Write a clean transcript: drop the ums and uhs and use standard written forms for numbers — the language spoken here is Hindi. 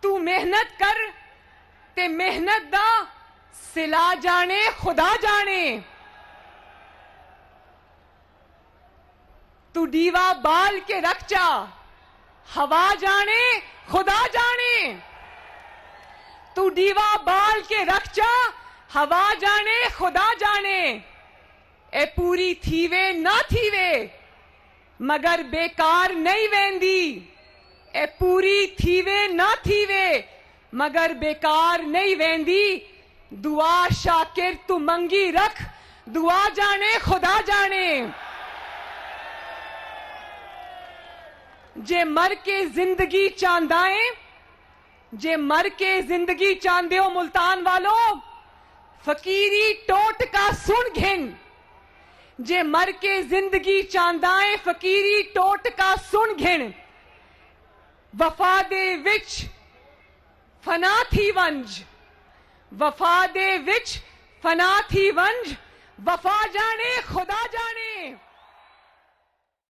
तू मेहनत कर ते मेहनत दा सिला जाने खुदा जाने। तू दीवा बाल के रख चा, हवा जाने खुदा जाने। तू दीवा बाल के रख चा, हवा जाने खुदा जाने। ए पूरी थीवे ना थीवे मगर बेकार नहीं वेंदी। ए पूरी थीवे ना थीवे मगर बेकार नहीं वेंदी। दुआ शाकिर तू मंगी रख, दुआ जाने खुदा जाने। जे मर के जिंदगी चांदाएं, जे मर के जिंदगी चांदे हो मुल्तान वालों, फकीरी टोट का सुन घिन। जे मर के जिंदगी चांदाएं, फकीरी टोट का सुन घिन। वफा दे विच फना थी वंज, वफा दे विच फना थी वंज। वफा जाने खुदा जाने।